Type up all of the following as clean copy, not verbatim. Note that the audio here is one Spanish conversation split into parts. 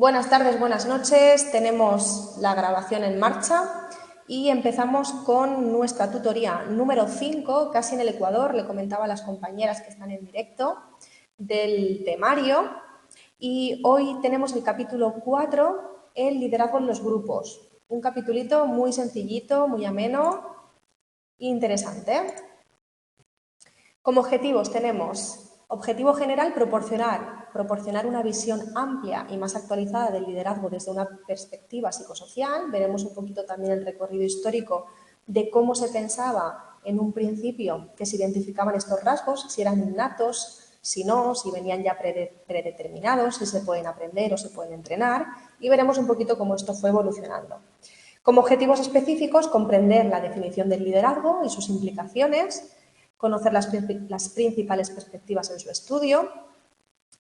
Buenas tardes, buenas noches. Tenemos la grabación en marcha y empezamos con nuestra tutoría número 5, casi en el Ecuador. Le comentaba a las compañeras que están en directo del temario. Y hoy tenemos el capítulo 4, el liderazgo en los grupos. Un capitulito muy sencillito, muy ameno e interesante. Como objetivos tenemos objetivo general, proporcionar una visión amplia y más actualizada del liderazgo desde una perspectiva psicosocial. Veremos un poquito también el recorrido histórico de cómo se pensaba en un principio que se identificaban estos rasgos, si eran innatos, si no, si venían ya predeterminados, si se pueden aprender o se pueden entrenar, y veremos un poquito cómo esto fue evolucionando. Como objetivos específicos, comprender la definición del liderazgo y sus implicaciones, conocer las principales perspectivas en su estudio,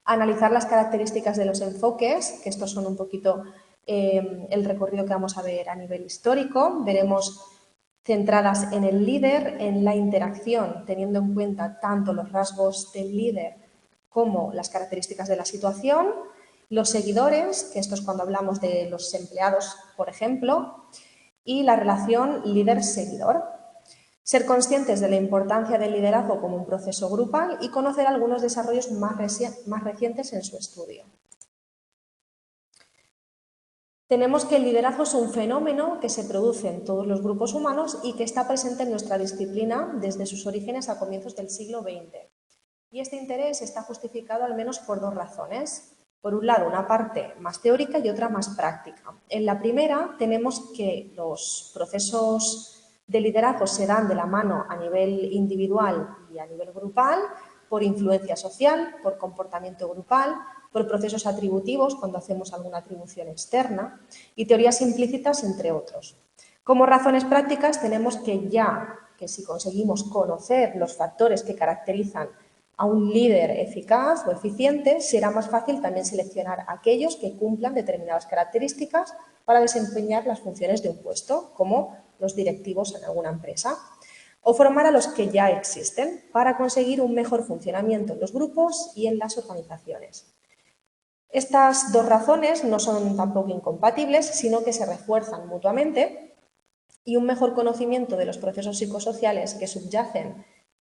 analizar las características de los enfoques, que estos son un poquito el recorrido que vamos a ver a nivel histórico. Veremos centradas en el líder, en la interacción, teniendo en cuenta tanto los rasgos del líder como las características de la situación, los seguidores, que esto es cuando hablamos de los empleados, por ejemplo, y la relación líder-seguidor. Ser conscientes de la importancia del liderazgo como un proceso grupal y conocer algunos desarrollos más recientes en su estudio. Tenemos que el liderazgo es un fenómeno que se produce en todos los grupos humanos y que está presente en nuestra disciplina desde sus orígenes a comienzos del siglo XX. Y este interés está justificado al menos por dos razones. Por un lado, una parte más teórica y otra más práctica. En la primera, tenemos que los procesos de liderazgo se dan de la mano a nivel individual y a nivel grupal, por influencia social, por comportamiento grupal, por procesos atributivos, cuando hacemos alguna atribución externa, y teorías implícitas, entre otros. Como razones prácticas, tenemos que si conseguimos conocer los factores que caracterizan a un líder eficaz o eficiente, será más fácil también seleccionar a aquellos que cumplan determinadas características para desempeñar las funciones de un puesto, como los directivos en alguna empresa, o formar a los que ya existen para conseguir un mejor funcionamiento en los grupos y en las organizaciones. Estas dos razones no son tampoco incompatibles, sino que se refuerzan mutuamente, y un mejor conocimiento de los procesos psicosociales que subyacen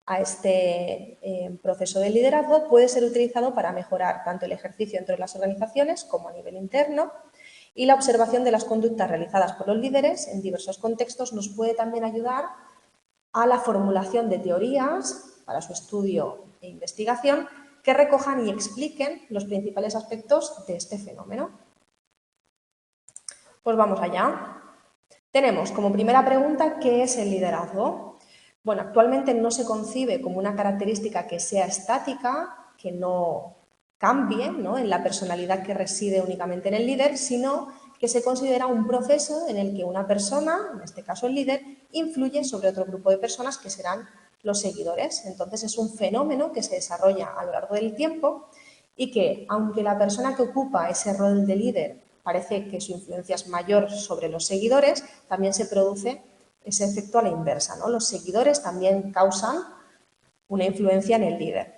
a este proceso de liderazgo puede ser utilizado para mejorar tanto el ejercicio dentro de las organizaciones como a nivel interno, y la observación de las conductas realizadas por los líderes en diversos contextos nos puede también ayudar a la formulación de teorías para su estudio e investigación que recojan y expliquen los principales aspectos de este fenómeno. Pues vamos allá. Tenemos como primera pregunta, ¿qué es el liderazgo? Bueno, actualmente no se concibe como una característica que sea estática, que no cambie, ¿no?, en la personalidad que reside únicamente en el líder, sino que se considera un proceso en el que una persona, en este caso el líder, influye sobre otro grupo de personas que serán los seguidores. Entonces es un fenómeno que se desarrolla a lo largo del tiempo y que, aunque la persona que ocupa ese rol de líder parece que su influencia es mayor sobre los seguidores, también se produce ese efecto a la inversa, ¿no? Los seguidores también causan una influencia en el líder,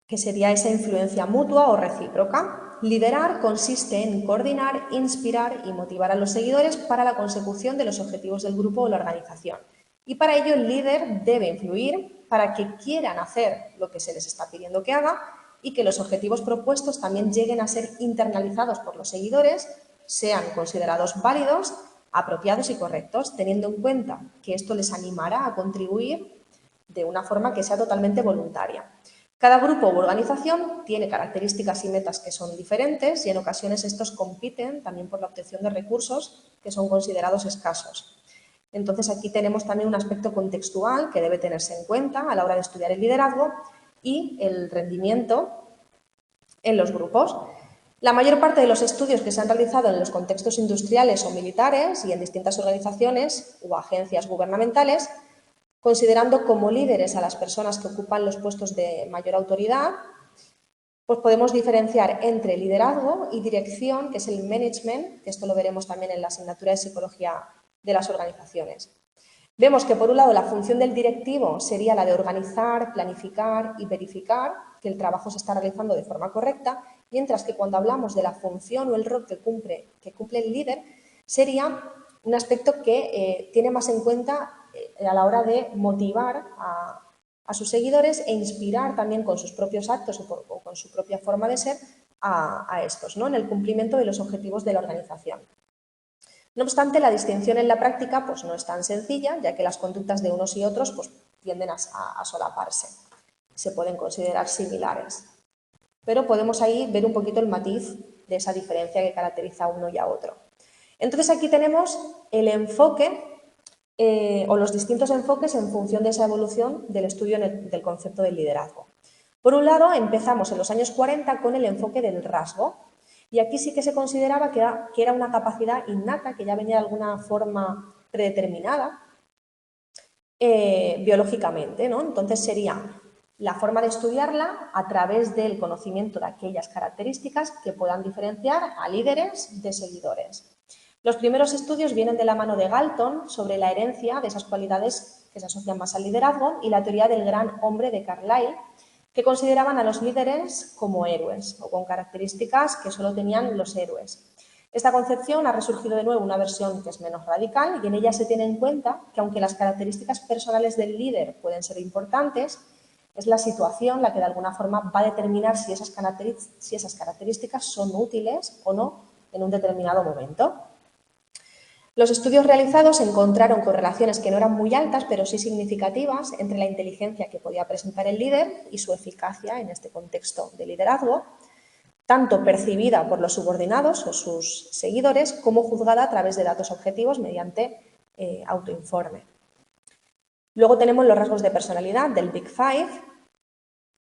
que sería esa influencia mutua o recíproca. Liderar consiste en coordinar, inspirar y motivar a los seguidores para la consecución de los objetivos del grupo o la organización. Y para ello el líder debe influir para que quieran hacer lo que se les está pidiendo que haga y que los objetivos propuestos también lleguen a ser internalizados por los seguidores, sean considerados válidos, apropiados y correctos, teniendo en cuenta que esto les animará a contribuir de una forma que sea totalmente voluntaria. Cada grupo u organización tiene características y metas que son diferentes y en ocasiones estos compiten también por la obtención de recursos que son considerados escasos. Entonces aquí tenemos también un aspecto contextual que debe tenerse en cuenta a la hora de estudiar el liderazgo y el rendimiento en los grupos. La mayor parte de los estudios que se han realizado en los contextos industriales o militares y en distintas organizaciones o agencias gubernamentales, considerando como líderes a las personas que ocupan los puestos de mayor autoridad, pues podemos diferenciar entre liderazgo y dirección, que es el management, que esto lo veremos también en la asignatura de psicología de las organizaciones. Vemos que, por un lado, la función del directivo sería la de organizar, planificar y verificar que el trabajo se está realizando de forma correcta, mientras que cuando hablamos de la función o el rol que cumple el líder, sería un aspecto que tiene más en cuenta a la hora de motivar a sus seguidores e inspirar también con sus propios actos o con su propia forma de ser a estos, ¿no?, en el cumplimiento de los objetivos de la organización. No obstante, la distinción en la práctica pues, no es tan sencilla, ya que las conductas de unos y otros pues, tienden a solaparse. Se pueden considerar similares. Pero podemos ahí ver un poquito el matiz de esa diferencia que caracteriza a uno y a otro. Entonces aquí tenemos el enfoque o los distintos enfoques en función de esa evolución del estudio del concepto del liderazgo. Por un lado, empezamos en los años 40 con el enfoque del rasgo, y aquí sí que se consideraba que era una capacidad innata, que ya venía de alguna forma predeterminada biológicamente, ¿no? Entonces sería la forma de estudiarla a través del conocimiento de aquellas características que puedan diferenciar a líderes de seguidores. Los primeros estudios vienen de la mano de Galton sobre la herencia de esas cualidades que se asocian más al liderazgo y la teoría del gran hombre de Carlyle, que consideraban a los líderes como héroes o con características que solo tenían los héroes. Esta concepción ha resurgido de nuevo una versión que es menos radical y en ella se tiene en cuenta que aunque las características personales del líder pueden ser importantes, es la situación la que de alguna forma va a determinar si esas características son útiles o no en un determinado momento. Los estudios realizados encontraron correlaciones que no eran muy altas, pero sí significativas, entre la inteligencia que podía presentar el líder y su eficacia en este contexto de liderazgo, tanto percibida por los subordinados o sus seguidores, como juzgada a través de datos objetivos mediante autoinforme. Luego tenemos los rasgos de personalidad del Big Five,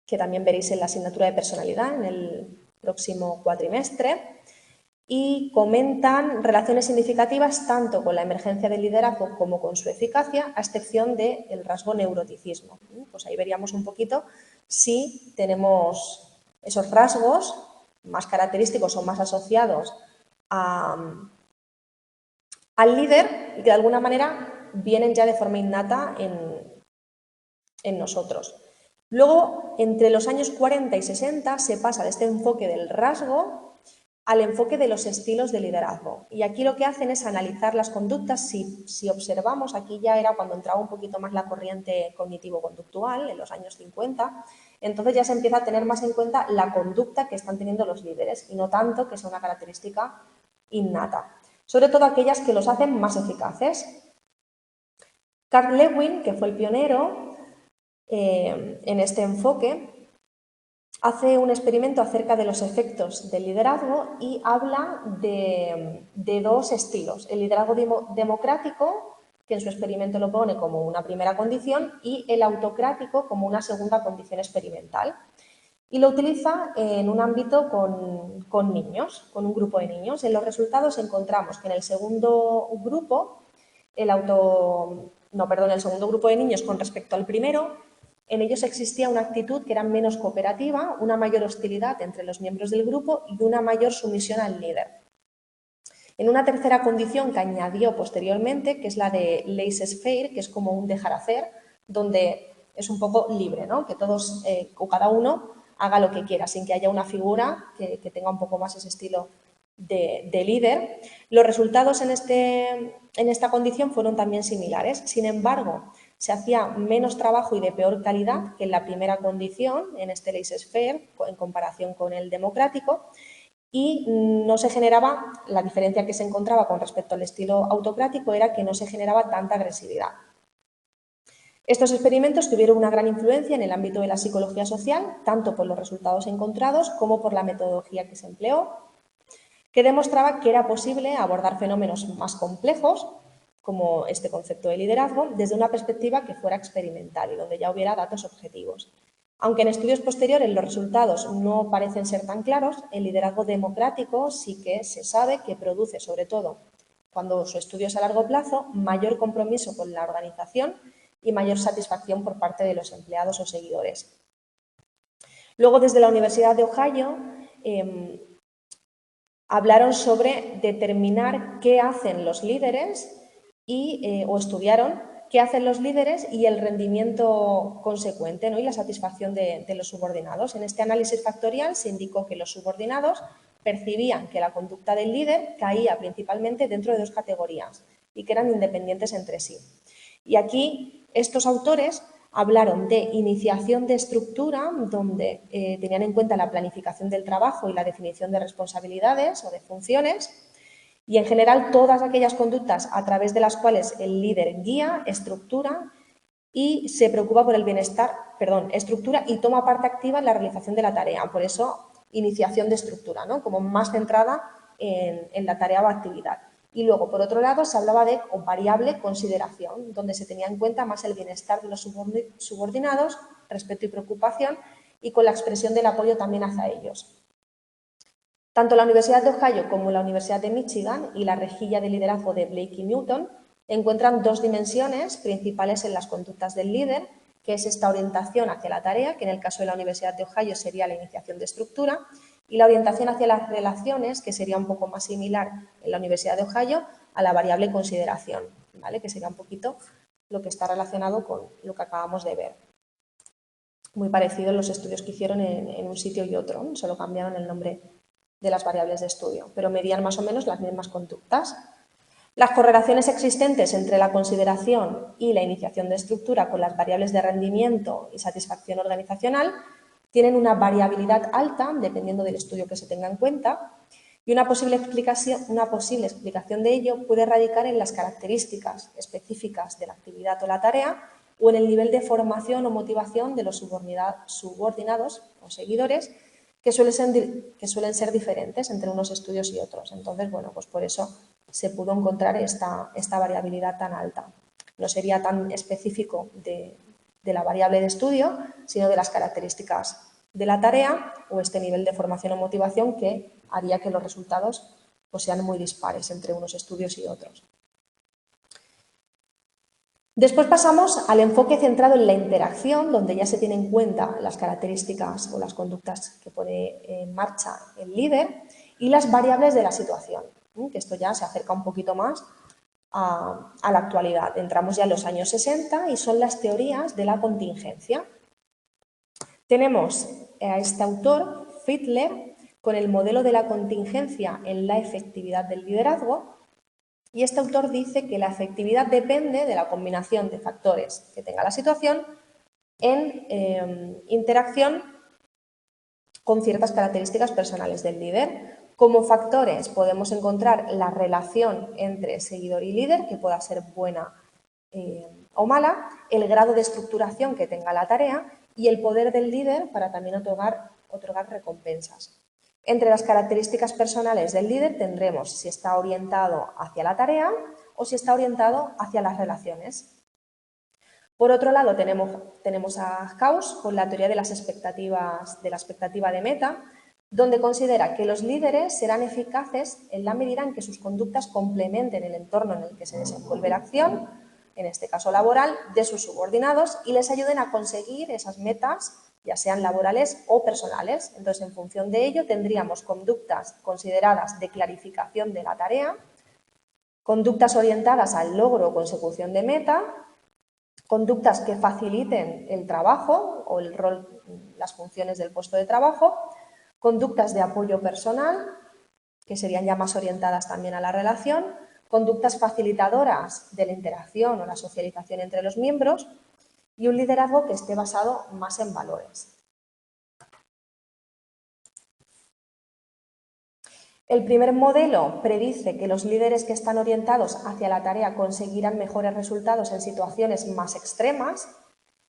que también veréis en la asignatura de personalidad en el próximo cuatrimestre, y comentan relaciones significativas tanto con la emergencia del liderazgo como con su eficacia, a excepción del rasgo neuroticismo. Pues ahí veríamos un poquito si tenemos esos rasgos más característicos o más asociados al líder y que de alguna manera vienen ya de forma innata en nosotros. Luego, entre los años 40 y 60 se pasa de este enfoque del rasgo al enfoque de los estilos de liderazgo. Y aquí lo que hacen es analizar las conductas. Si observamos, aquí ya era cuando entraba un poquito más la corriente cognitivo-conductual, en los años 50, entonces ya se empieza a tener más en cuenta la conducta que están teniendo los líderes y no tanto que sea una característica innata, sobre todo aquellas que los hacen más eficaces. Carl Lewin, que fue el pionero en este enfoque, hace un experimento acerca de los efectos del liderazgo y habla de dos estilos. El liderazgo democrático, que en su experimento lo pone como una primera condición, y el autocrático como una segunda condición experimental. Y lo utiliza en un ámbito con niños, con un grupo de niños. En los resultados encontramos que en el segundo grupo, el segundo grupo de niños con respecto al primero, en ellos existía una actitud que era menos cooperativa, una mayor hostilidad entre los miembros del grupo y una mayor sumisión al líder. En una tercera condición que añadió posteriormente, que es la de laissez-faire, que es como un dejar hacer, donde es un poco libre, ¿no? Que todos o cada uno haga lo que quiera, sin que haya una figura que tenga un poco más ese estilo de líder. Los resultados en esta condición fueron también similares. Sin embargo, se hacía menos trabajo y de peor calidad que en la primera condición, en este laissez-faire, en comparación con el democrático, y no se generaba, la diferencia que se encontraba con respecto al estilo autocrático era que no se generaba tanta agresividad. Estos experimentos tuvieron una gran influencia en el ámbito de la psicología social, tanto por los resultados encontrados como por la metodología que se empleó, que demostraba que era posible abordar fenómenos más complejos, como este concepto de liderazgo, desde una perspectiva que fuera experimental y donde ya hubiera datos objetivos. Aunque en estudios posteriores los resultados no parecen ser tan claros, el liderazgo democrático sí que se sabe que produce, sobre todo cuando su estudio es a largo plazo, mayor compromiso con la organización y mayor satisfacción por parte de los empleados o seguidores. Luego, desde la Universidad de Ohio, hablaron sobre determinar qué hacen los líderes o estudiaron qué hacen los líderes y el rendimiento consecuente, ¿no? Y la satisfacción de los subordinados. En este análisis factorial se indicó que los subordinados percibían que la conducta del líder caía principalmente dentro de dos categorías y que eran independientes entre sí. Y aquí estos autores hablaron de iniciación de estructura, donde tenían en cuenta la planificación del trabajo y la definición de responsabilidades o de funciones, y en general todas aquellas conductas a través de las cuales el líder guía, estructura y se preocupa por el bienestar, estructura y toma parte activa en la realización de la tarea. Por eso, iniciación de estructura, ¿no? Como más centrada en la tarea o actividad. Y luego, por otro lado, se hablaba de variable consideración, donde se tenía en cuenta más el bienestar de los subordinados, respeto y preocupación, y con la expresión del apoyo también hacia ellos. Tanto la Universidad de Ohio como la Universidad de Michigan y la rejilla de liderazgo de Blake y Newton encuentran dos dimensiones principales en las conductas del líder, que es esta orientación hacia la tarea, que en el caso de la Universidad de Ohio sería la iniciación de estructura, y la orientación hacia las relaciones, que sería un poco más similar en la Universidad de Ohio a la variable consideración, ¿vale? Que sería un poquito lo que está relacionado con lo que acabamos de ver. Muy parecido en los estudios que hicieron en un sitio y otro, ¿no? Solo cambiaron el nombre de las variables de estudio, pero medían más o menos las mismas conductas. Las correlaciones existentes entre la consideración y la iniciación de estructura con las variables de rendimiento y satisfacción organizacional tienen una variabilidad alta, dependiendo del estudio que se tenga en cuenta, y una posible explicación de ello puede radicar en las características específicas de la actividad o la tarea o en el nivel de formación o motivación de los subordinados o seguidores, que suelen ser diferentes entre unos estudios y otros. Entonces, bueno, pues por eso se pudo encontrar esta variabilidad tan alta. No sería tan específico de la variable de estudio, sino de las características de la tarea o este nivel de formación o motivación que haría que los resultados pues, sean muy dispares entre unos estudios y otros. Después pasamos al enfoque centrado en la interacción, donde ya se tienen en cuenta las características o las conductas que pone en marcha el líder y las variables de la situación, que esto ya se acerca un poquito más a la actualidad. Entramos ya en los años 60 y son las teorías de la contingencia. Tenemos a este autor, Fiedler, con el modelo de la contingencia en la efectividad del liderazgo, y este autor dice que la efectividad depende de la combinación de factores que tenga la situación en interacción con ciertas características personales del líder. Como factores podemos encontrar la relación entre seguidor y líder, que pueda ser buena o mala, el grado de estructuración que tenga la tarea y el poder del líder para también otorgar recompensas. Entre las características personales del líder tendremos si está orientado hacia la tarea o si está orientado hacia las relaciones. Por otro lado, tenemos a Gauss con la teoría de las expectativas, de la expectativa de meta, donde considera que los líderes serán eficaces en la medida en que sus conductas complementen el entorno en el que se desenvuelve la acción, en este caso laboral, de sus subordinados y les ayuden a conseguir esas metas, ya sean laborales o personales. Entonces, en función de ello, tendríamos conductas consideradas de clarificación de la tarea, conductas orientadas al logro o consecución de meta, conductas que faciliten el trabajo o el rol, las funciones del puesto de trabajo, conductas de apoyo personal, que serían ya más orientadas también a la relación, conductas facilitadoras de la interacción o la socialización entre los miembros y un liderazgo que esté basado más en valores. El primer modelo predice que los líderes que están orientados hacia la tarea conseguirán mejores resultados en situaciones más extremas,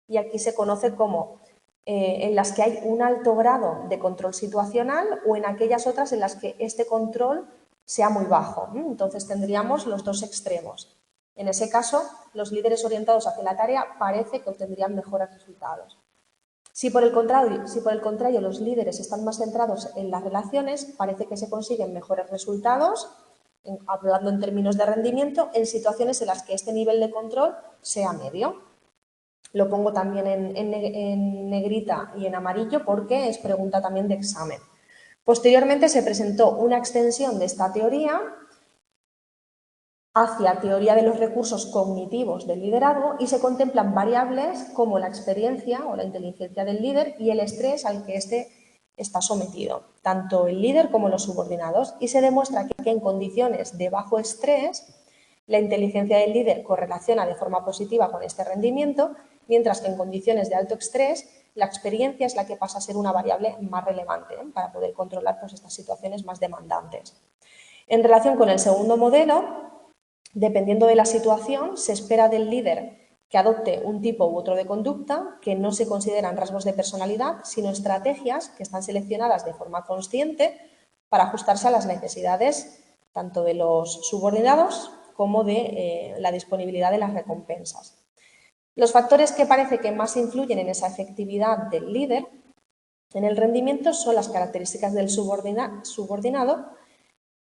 y aquí se conoce como en las que hay un alto grado de control situacional o en aquellas otras en las que este control sea muy bajo. Entonces tendríamos los dos extremos. En ese caso, los líderes orientados hacia la tarea parece que obtendrían mejores resultados. Si por el contrario los líderes están más centrados en las relaciones, parece que se consiguen mejores resultados, hablando en términos de rendimiento, en situaciones en las que este nivel de control sea medio. Lo pongo también en negrita y en amarillo porque es pregunta también de examen. Posteriormente se presentó una extensión de esta teoría hacia teoría de los recursos cognitivos del liderazgo y se contemplan variables como la experiencia o la inteligencia del líder y el estrés al que éste está sometido, tanto el líder como los subordinados, y se demuestra que en condiciones de bajo estrés la inteligencia del líder correlaciona de forma positiva con este rendimiento, mientras que en condiciones de alto estrés la experiencia es la que pasa a ser una variable más relevante para poder controlar pues, estas situaciones más demandantes. En relación con el segundo modelo, dependiendo de la situación, se espera del líder que adopte un tipo u otro de conducta que no se consideran rasgos de personalidad, sino estrategias que están seleccionadas de forma consciente para ajustarse a las necesidades tanto de los subordinados como de la disponibilidad de las recompensas. Los factores que parece que más influyen en esa efectividad del líder en el rendimiento son las características del subordinado,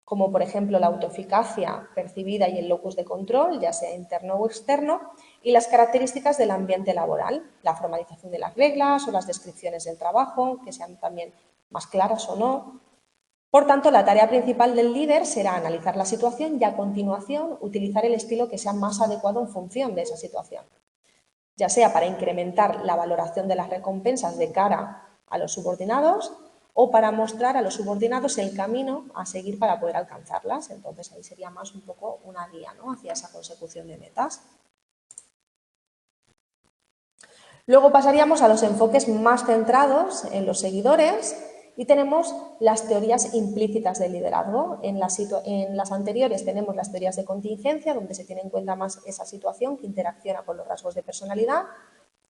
como por ejemplo la autoeficacia percibida y el locus de control, ya sea interno o externo, y las características del ambiente laboral, la formalización de las reglas o las descripciones del trabajo, que sean también más claras o no. Por tanto, la tarea principal del líder será analizar la situación y a continuación utilizar el estilo que sea más adecuado en función de esa situación, ya sea para incrementar la valoración de las recompensas de cara a los subordinados o para mostrar a los subordinados el camino a seguir para poder alcanzarlas. Entonces, ahí sería más un poco una guía, ¿no?, hacia esa consecución de metas. Luego pasaríamos a los enfoques más centrados en los seguidores y tenemos las teorías implícitas del liderazgo. En las anteriores tenemos las teorías de contingencia, donde se tiene en cuenta más esa situación que interacciona con los rasgos de personalidad,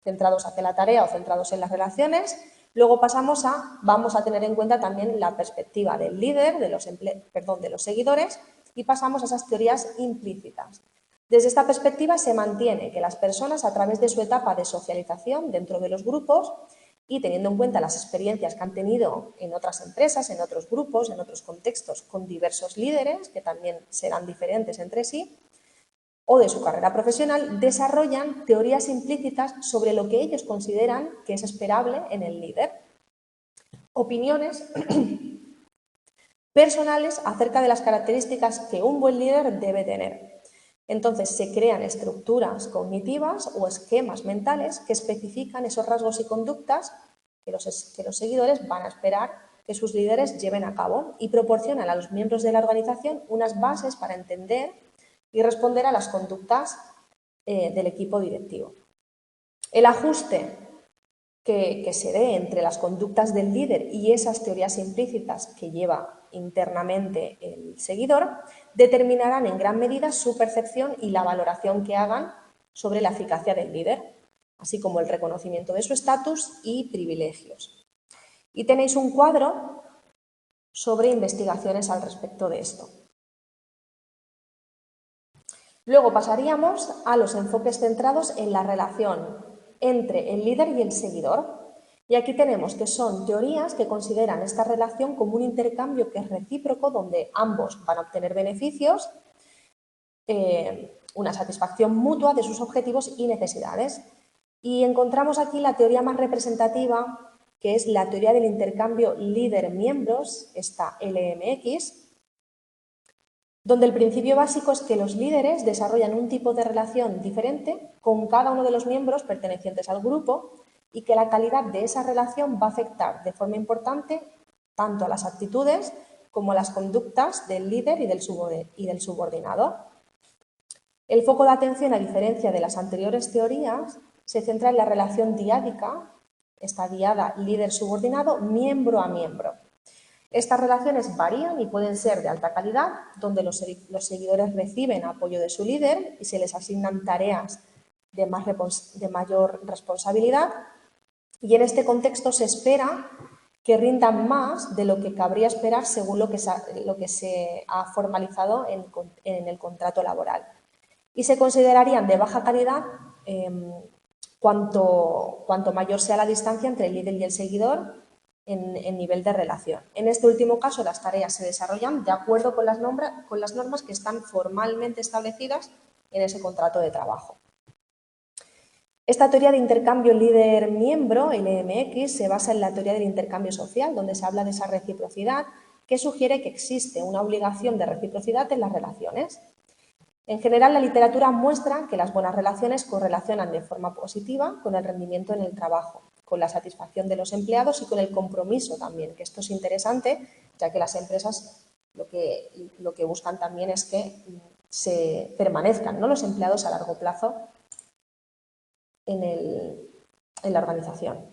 centrados hacia la tarea o centrados en las relaciones. Luego vamos a tener en cuenta también la perspectiva del líder, de los seguidores, y pasamos a esas teorías implícitas. Desde esta perspectiva se mantiene que las personas, a través de su etapa de socialización dentro de los grupos y teniendo en cuenta las experiencias que han tenido en otras empresas, en otros grupos, en otros contextos con diversos líderes, que también serán diferentes entre sí, o de su carrera profesional, desarrollan teorías implícitas sobre lo que ellos consideran que es esperable en el líder. Opiniones personales acerca de las características que un buen líder debe tener. Entonces, se crean estructuras cognitivas o esquemas mentales que especifican esos rasgos y conductas que los seguidores van a esperar que sus líderes lleven a cabo y proporcionan a los miembros de la organización unas bases para entender y responder a las conductas del equipo directivo. El ajuste que se dé entre las conductas del líder y esas teorías implícitas que lleva internamente el seguidor determinarán en gran medida su percepción y la valoración que hagan sobre la eficacia del líder, así como el reconocimiento de su estatus y privilegios. Y tenéis un cuadro sobre investigaciones al respecto de esto. Luego pasaríamos a los enfoques centrados en la relación entre el líder y el seguidor. Y aquí tenemos que son teorías que consideran esta relación como un intercambio que es recíproco, donde ambos van a obtener beneficios, una satisfacción mutua de sus objetivos y necesidades. Y encontramos aquí la teoría más representativa, que es la teoría del intercambio líder-miembros, esta LMX, donde el principio básico es que los líderes desarrollan un tipo de relación diferente con cada uno de los miembros pertenecientes al grupo y que la calidad de esa relación va a afectar de forma importante tanto a las actitudes como a las conductas del líder y del subordinado. El foco de atención, a diferencia de las anteriores teorías, se centra en la relación diádica, esta diada líder-subordinado, miembro a miembro. Estas relaciones varían y pueden ser de alta calidad, donde los seguidores reciben apoyo de su líder y se les asignan tareas de mayor responsabilidad, y en este contexto se espera que rindan más de lo que cabría esperar según lo que se ha formalizado en el contrato laboral. Y se considerarían de baja calidad cuanto mayor sea la distancia entre el líder y el seguidor en nivel de relación. En este último caso, las tareas se desarrollan de acuerdo con las normas que están formalmente establecidas en ese contrato de trabajo. Esta teoría de intercambio líder-miembro, LMX, se basa en la teoría del intercambio social, donde se habla de esa reciprocidad, que sugiere que existe una obligación de reciprocidad en las relaciones. En general, la literatura muestra que las buenas relaciones correlacionan de forma positiva con el rendimiento en el trabajo, con la satisfacción de los empleados y con el compromiso también, que esto es interesante, ya que las empresas lo que buscan también es que se permanezcan, ¿no?, los empleados a largo plazo en la organización.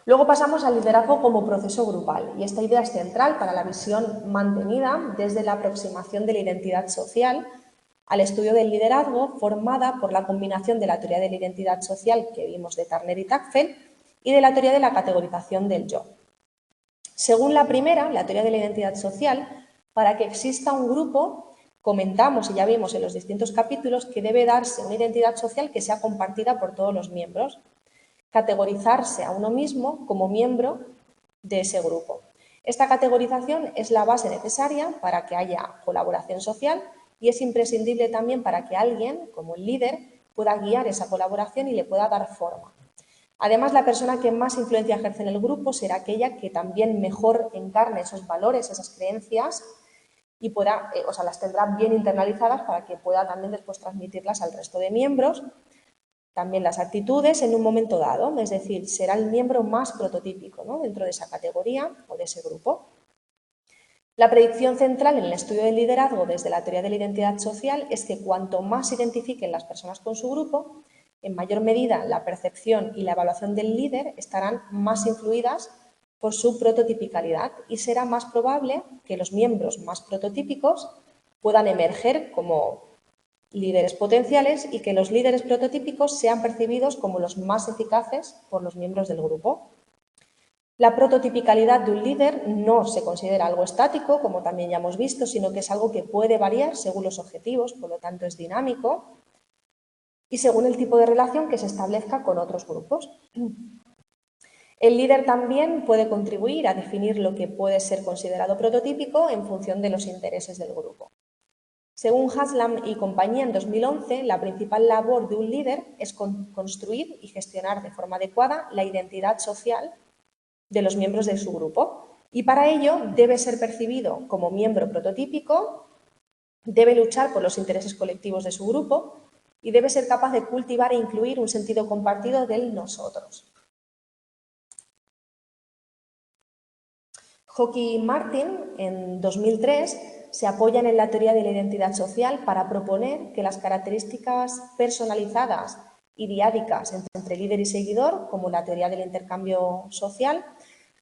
Luego pasamos al liderazgo como proceso grupal, y esta idea es central para la visión mantenida desde la aproximación de la identidad social al estudio del liderazgo, formada por la combinación de la teoría de la identidad social que vimos de Turner y Tacfel y de la teoría de la categorización del yo. Según la primera, la teoría de la identidad social, para que exista un grupo, comentamos y ya vimos en los distintos capítulos que debe darse una identidad social que sea compartida por todos los miembros, categorizarse a uno mismo como miembro de ese grupo. Esta categorización es la base necesaria para que haya colaboración social y es imprescindible también para que alguien, como el líder, pueda guiar esa colaboración y le pueda dar forma. Además, la persona que más influencia ejerce en el grupo será aquella que también mejor encarne esos valores, esas creencias y pueda, las tendrá bien internalizadas para que pueda también después transmitirlas al resto de miembros. También las actitudes en un momento dado, es decir, será el miembro más prototípico, ¿no?, dentro de esa categoría o de ese grupo. La predicción central en el estudio del liderazgo desde la teoría de la identidad social es que cuanto más se identifiquen las personas con su grupo, en mayor medida la percepción y la evaluación del líder estarán más influidas por su prototipicalidad y será más probable que los miembros más prototípicos puedan emerger como líderes potenciales y que los líderes prototípicos sean percibidos como los más eficaces por los miembros del grupo. La prototipicalidad de un líder no se considera algo estático, como también ya hemos visto, sino que es algo que puede variar según los objetivos, por lo tanto es dinámico, y según el tipo de relación que se establezca con otros grupos. El líder también puede contribuir a definir lo que puede ser considerado prototípico en función de los intereses del grupo. Según Haslam y compañía, en 2011, la principal labor de un líder es construir y gestionar de forma adecuada la identidad social de los miembros de su grupo y para ello debe ser percibido como miembro prototípico, debe luchar por los intereses colectivos de su grupo y debe ser capaz de cultivar e incluir un sentido compartido del nosotros. Hockey y Martin, en 2003, se apoyan en la teoría de la identidad social para proponer que las características personalizadas y diádicas entre líder y seguidor, como la teoría del intercambio social,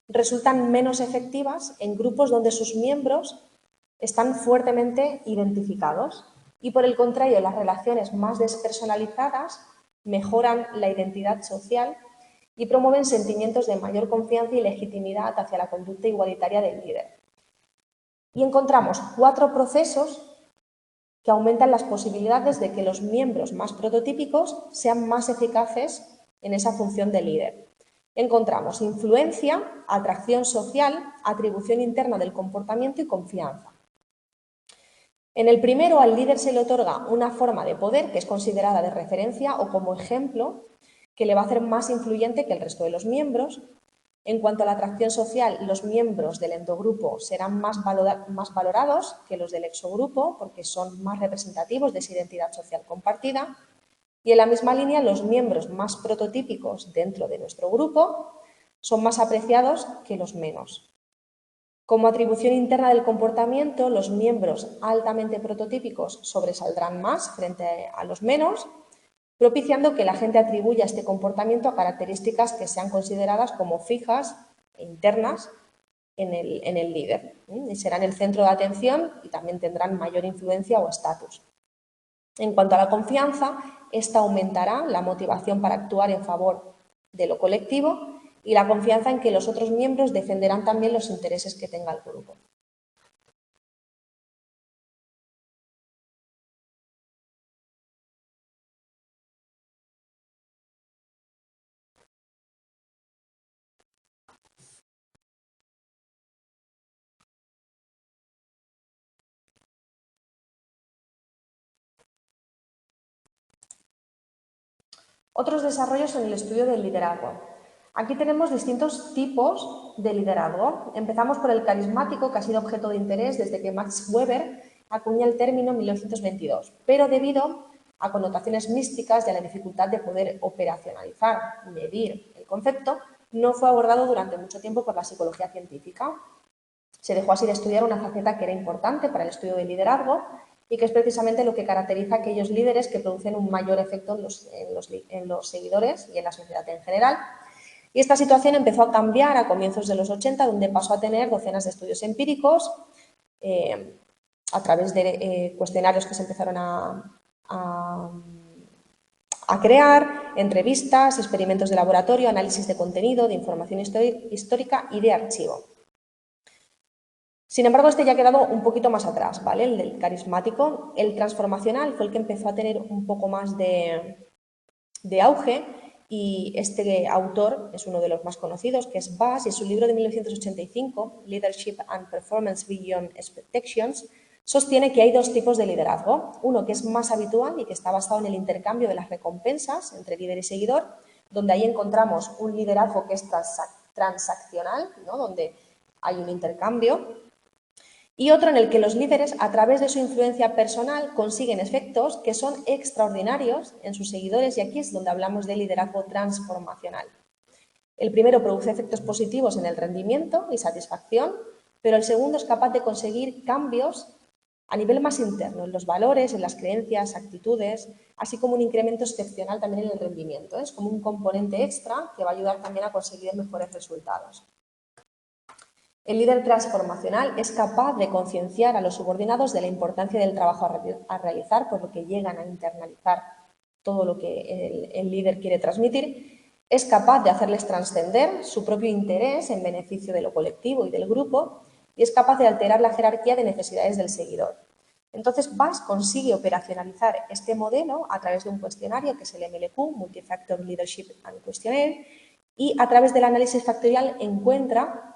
resultan menos efectivas en grupos donde sus miembros están fuertemente identificados y, por el contrario, las relaciones más despersonalizadas mejoran la identidad social y promueven sentimientos de mayor confianza y legitimidad hacia la conducta igualitaria del líder. Y encontramos 4 procesos que aumentan las posibilidades de que los miembros más prototípicos sean más eficaces en esa función de líder. Encontramos influencia, atracción social, atribución interna del comportamiento y confianza. En el primero, al líder se le otorga una forma de poder que es considerada de referencia o como ejemplo que le va a hacer más influyente que el resto de los miembros. En cuanto a la atracción social, los miembros del endogrupo serán más valorados que los del exogrupo porque son más representativos de esa identidad social compartida. Y en la misma línea, los miembros más prototípicos dentro de nuestro grupo son más apreciados que los menos. Como atribución interna del comportamiento, los miembros altamente prototípicos sobresaldrán más frente a los menos, propiciando que la gente atribuya este comportamiento a características que sean consideradas como fijas e internas en el líder. Y serán el centro de atención y también tendrán mayor influencia o estatus. En cuanto a la confianza, esta aumentará la motivación para actuar en favor de lo colectivo y la confianza en que los otros miembros defenderán también los intereses que tenga el grupo. Otros desarrollos en el estudio del liderazgo. Aquí tenemos distintos tipos de liderazgo. Empezamos por el carismático, que ha sido objeto de interés desde que Max Weber acuña el término en 1922, pero debido a connotaciones místicas y a la dificultad de poder operacionalizar, medir el concepto, no fue abordado durante mucho tiempo por la psicología científica. Se dejó así de estudiar una faceta que era importante para el estudio del liderazgo y que es precisamente lo que caracteriza a aquellos líderes que producen un mayor efecto en los seguidores y en la sociedad en general. Y esta situación empezó a cambiar a comienzos de los 80, donde pasó a tener docenas de estudios empíricos a través de cuestionarios que se empezaron a crear, entrevistas, experimentos de laboratorio, análisis de contenido, de información histórica y de archivo. Sin embargo, este ya ha quedado un poquito más atrás, ¿vale? El del carismático. El transformacional fue el que empezó a tener un poco más de auge y este autor es uno de los más conocidos, que es Bass, y en su libro de 1985, Leadership and Performance Beyond Expectations, sostiene que hay dos tipos de liderazgo. Uno que es más habitual y que está basado en el intercambio de las recompensas entre líder y seguidor, donde ahí encontramos un liderazgo que es transaccional, ¿no? Donde hay un intercambio, y otro en el que los líderes, a través de su influencia personal, consiguen efectos que son extraordinarios en sus seguidores, y aquí es donde hablamos de liderazgo transformacional. El primero produce efectos positivos en el rendimiento y satisfacción, pero el segundo es capaz de conseguir cambios a nivel más interno, en los valores, en las creencias, actitudes, así como un incremento excepcional también en el rendimiento. Es como un componente extra que va a ayudar también a conseguir mejores resultados. El líder transformacional es capaz de concienciar a los subordinados de la importancia del trabajo a realizar, por lo que llegan a internalizar todo lo que el líder quiere transmitir. Es capaz de hacerles trascender su propio interés en beneficio de lo colectivo y del grupo, y es capaz de alterar la jerarquía de necesidades del seguidor. Entonces, Bass consigue operacionalizar este modelo a través de un cuestionario que es el MLQ, Multifactor Leadership and Questionnaire, y a través del análisis factorial encuentra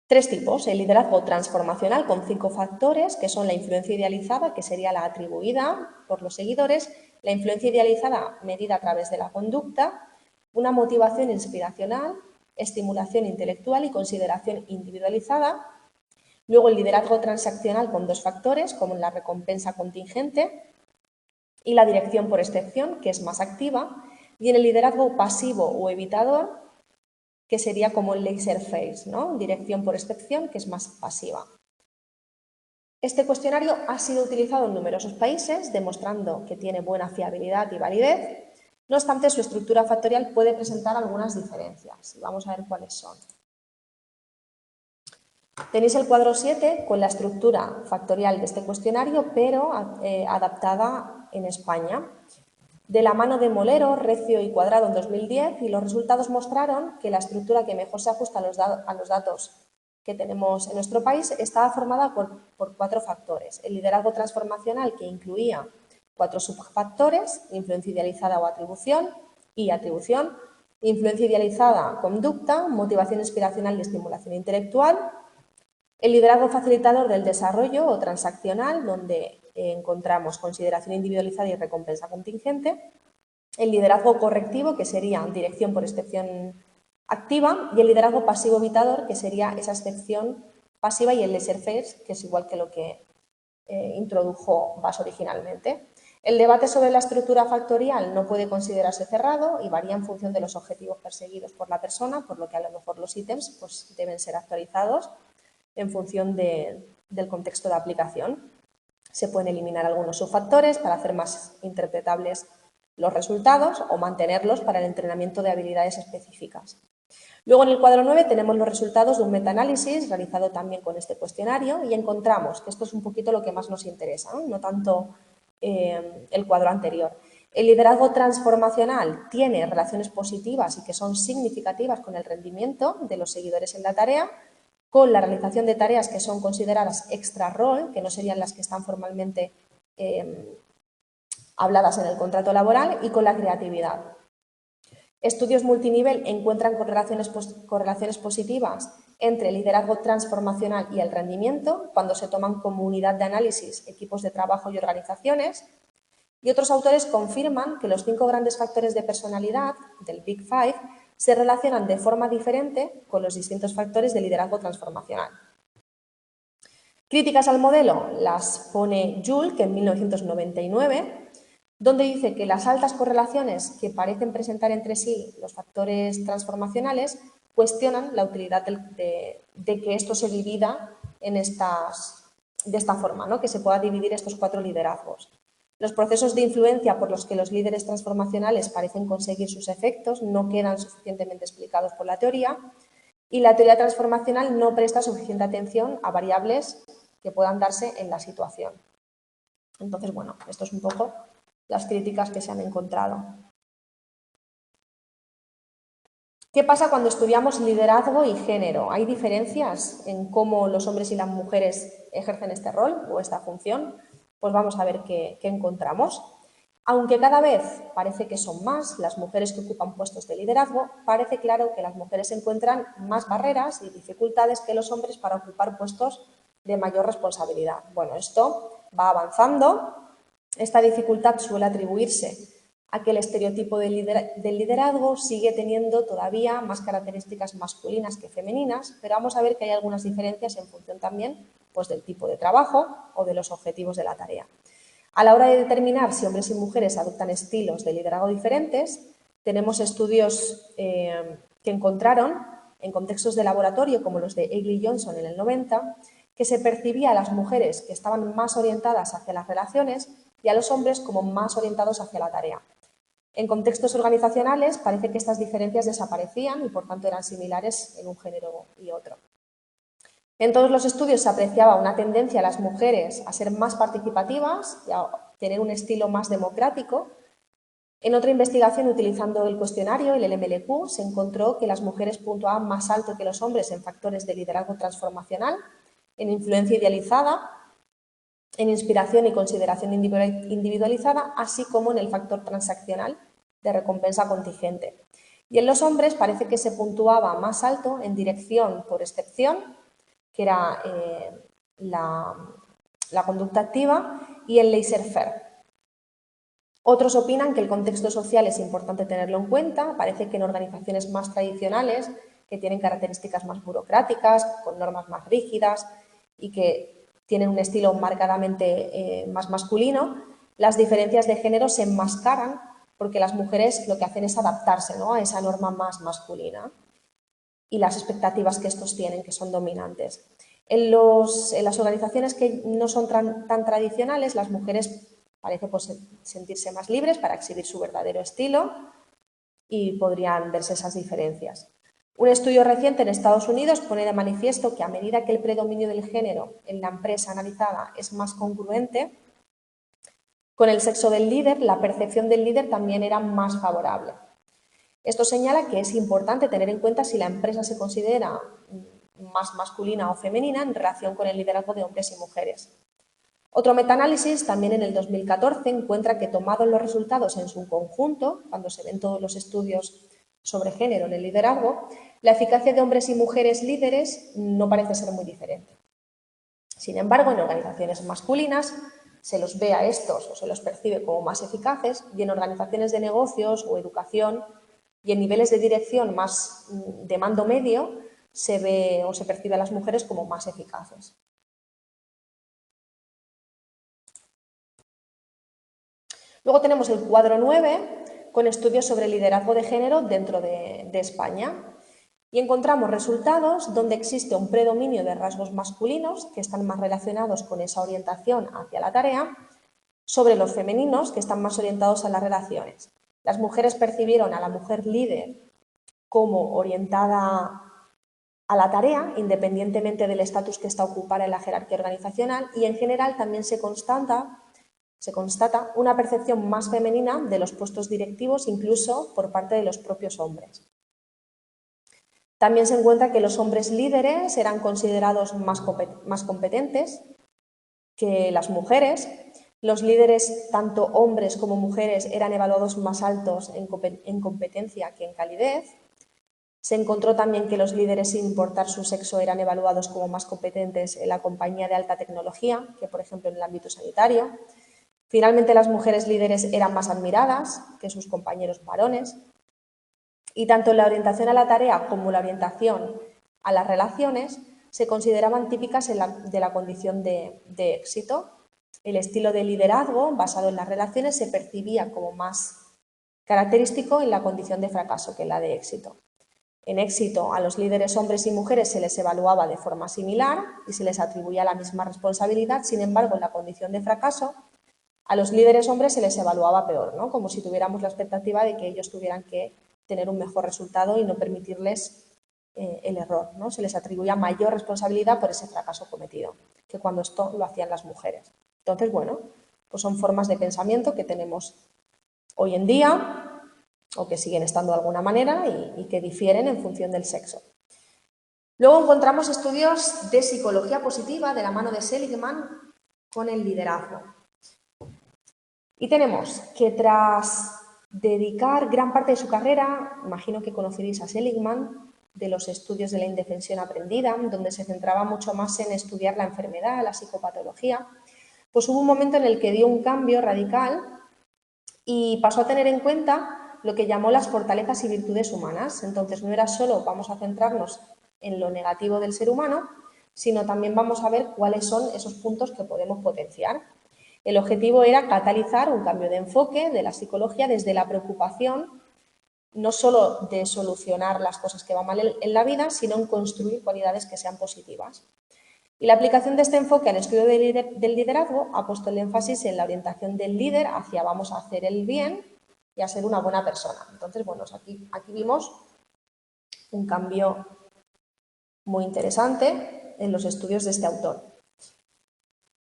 tres tipos: el liderazgo transformacional con 5 factores, que son la influencia idealizada, que sería la atribuida por los seguidores, la influencia idealizada medida a través de la conducta, una motivación inspiracional, estimulación intelectual y consideración individualizada. Luego el liderazgo transaccional con 2 factores, como la recompensa contingente y la dirección por excepción, que es más activa, y en el liderazgo pasivo o evitador, que sería como el laissez-faire, ¿no? Dirección por excepción, que es más pasiva. Este cuestionario ha sido utilizado en numerosos países, demostrando que tiene buena fiabilidad y validez. No obstante, su estructura factorial puede presentar algunas diferencias, y vamos a ver cuáles son. Tenéis el cuadro 7 con la estructura factorial de este cuestionario, pero adaptada en España, de la mano de Molero, Recio y Cuadrado en 2010, y los resultados mostraron que la estructura que mejor se ajusta a los datos que tenemos en nuestro país estaba formada por 4 factores. El liderazgo transformacional, que incluía 4 subfactores: influencia idealizada o atribución y atribución, influencia idealizada, conducta, motivación inspiracional y estimulación intelectual. El liderazgo facilitador del desarrollo o transaccional, donde encontramos consideración individualizada y recompensa contingente. El liderazgo correctivo, que sería dirección por excepción activa, y el liderazgo pasivo evitador, que sería esa excepción pasiva, y el laissez-faire, que es igual que lo que introdujo Bass originalmente. El debate sobre la estructura factorial no puede considerarse cerrado y varía en función de los objetivos perseguidos por la persona, por lo que a lo mejor los ítems pues, deben ser actualizados en función del contexto de aplicación. Se pueden eliminar algunos subfactores para hacer más interpretables los resultados o mantenerlos para el entrenamiento de habilidades específicas. Luego, en el cuadro 9 tenemos los resultados de un metaanálisis realizado también con este cuestionario, y encontramos que esto es un poquito lo que más nos interesa, no tanto el cuadro anterior. El liderazgo transformacional tiene relaciones positivas y que son significativas con el rendimiento de los seguidores en la tarea, con la realización de tareas que son consideradas extra rol, que no serían las que están formalmente habladas en el contrato laboral, y con la creatividad. Estudios multinivel encuentran correlaciones positivas entre el liderazgo transformacional y el rendimiento cuando se toman como unidad de análisis equipos de trabajo y organizaciones, y otros autores confirman que los 5 grandes factores de personalidad del Big Five se relacionan de forma diferente con los distintos factores de liderazgo transformacional. Críticas al modelo las pone Julke en 1999, donde dice que las altas correlaciones que parecen presentar entre sí los factores transformacionales cuestionan la utilidad de que esto se divida de esta forma, ¿no? Que se pueda dividir estos 4 liderazgos. Los procesos de influencia por los que los líderes transformacionales parecen conseguir sus efectos no quedan suficientemente explicados por la teoría y la teoría transformacional no presta suficiente atención a variables que puedan darse en la situación. Entonces, bueno, esto es un poco las críticas que se han encontrado. ¿Qué pasa cuando estudiamos liderazgo y género? ¿Hay diferencias en cómo los hombres y las mujeres ejercen este rol o esta función? Pues vamos a ver qué encontramos. Aunque cada vez parece que son más las mujeres que ocupan puestos de liderazgo, parece claro que las mujeres encuentran más barreras y dificultades que los hombres para ocupar puestos de mayor responsabilidad. Bueno, esto va avanzando. Esta dificultad suele atribuirse a que el estereotipo del liderazgo sigue teniendo todavía más características masculinas que femeninas, pero vamos a ver que hay algunas diferencias en función también pues, del tipo de trabajo o de los objetivos de la tarea. A la hora de determinar si hombres y mujeres adoptan estilos de liderazgo diferentes, tenemos estudios que encontraron en contextos de laboratorio como los de Egli y Johnson en el 90, que se percibía a las mujeres que estaban más orientadas hacia las relaciones y a los hombres como más orientados hacia la tarea. En contextos organizacionales parece que estas diferencias desaparecían y por tanto eran similares en un género y otro. En todos los estudios se apreciaba una tendencia a las mujeres a ser más participativas y a tener un estilo más democrático. En otra investigación, utilizando el cuestionario, el LMLQ, se encontró que las mujeres puntuaban más alto que los hombres en factores de liderazgo transformacional, en influencia idealizada, en inspiración y consideración individualizada, así como en el factor transaccional de recompensa contingente. Y en los hombres parece que se puntuaba más alto en dirección por excepción, que era la conducta activa, y el laissez-faire. Otros opinan que el contexto social es importante tenerlo en cuenta. Parece que en organizaciones más tradicionales, que tienen características más burocráticas, con normas más rígidas y que tienen un estilo marcadamente más masculino, las diferencias de género se enmascaran porque las mujeres lo que hacen es adaptarse, ¿no?, a esa norma más masculina y las expectativas que estos tienen, que son dominantes. En las organizaciones que no son tan tradicionales, las mujeres parecen pues, sentirse más libres para exhibir su verdadero estilo y podrían verse esas diferencias. Un estudio reciente en Estados Unidos pone de manifiesto que a medida que el predominio del género en la empresa analizada es más congruente con el sexo del líder, la percepción del líder también era más favorable. Esto señala que es importante tener en cuenta si la empresa se considera más masculina o femenina en relación con el liderazgo de hombres y mujeres. Otro metaanálisis, también en el 2014, encuentra que tomados los resultados en su conjunto, cuando se ven todos los estudios sobre género en el liderazgo, la eficacia de hombres y mujeres líderes no parece ser muy diferente. Sin embargo, en organizaciones masculinas se los ve a estos o se los percibe como más eficaces y en organizaciones de negocios o educación y en niveles de dirección más de mando medio se ve o se percibe a las mujeres como más eficaces. Luego tenemos el cuadro 9 con estudios sobre liderazgo de género dentro de España y encontramos resultados donde existe un predominio de rasgos masculinos que están más relacionados con esa orientación hacia la tarea sobre los femeninos que están más orientados a las relaciones. Las mujeres percibieron a la mujer líder como orientada a la tarea, independientemente del estatus que está ocupada en la jerarquía organizacional y en general también se constata una percepción más femenina de los puestos directivos incluso por parte de los propios hombres. También se encuentra que los hombres líderes eran considerados más competentes que las mujeres. Los líderes, tanto hombres como mujeres, eran evaluados más altos en competencia que en calidez. Se encontró también que los líderes, sin importar su sexo, eran evaluados como más competentes en la compañía de alta tecnología que, por ejemplo, en el ámbito sanitario. Finalmente, las mujeres líderes eran más admiradas que sus compañeros varones. Y tanto la orientación a la tarea como la orientación a las relaciones se consideraban típicas de la condición de éxito. El estilo de liderazgo basado en las relaciones se percibía como más característico en la condición de fracaso que en la de éxito. En éxito, a los líderes hombres y mujeres se les evaluaba de forma similar y se les atribuía la misma responsabilidad. Sin embargo, en la condición de fracaso, a los líderes hombres se les evaluaba peor, ¿no? Como si tuviéramos la expectativa de que ellos tuvieran que tener un mejor resultado y no permitirles el error, ¿no? Se les atribuía mayor responsabilidad por ese fracaso cometido que cuando esto lo hacían las mujeres. Entonces, bueno, pues son formas de pensamiento que tenemos hoy en día o que siguen estando de alguna manera y que difieren en función del sexo. Luego encontramos estudios de psicología positiva de la mano de Seligman con el liderazgo. Y tenemos que tras dedicar gran parte de su carrera, imagino que conoceréis a Seligman, de los estudios de la indefensión aprendida, donde se centraba mucho más en estudiar la enfermedad, la psicopatología, pues hubo un momento en el que dio un cambio radical y pasó a tener en cuenta lo que llamó las fortalezas y virtudes humanas. Entonces no era solo vamos a centrarnos en lo negativo del ser humano, sino también vamos a ver cuáles son esos puntos que podemos potenciar. El objetivo era catalizar un cambio de enfoque de la psicología desde la preocupación, no solo de solucionar las cosas que van mal en la vida, sino en construir cualidades que sean positivas. Y la aplicación de este enfoque al estudio del liderazgo ha puesto el énfasis en la orientación del líder hacia vamos a hacer el bien y a ser una buena persona. Entonces, bueno, aquí vimos un cambio muy interesante en los estudios de este autor.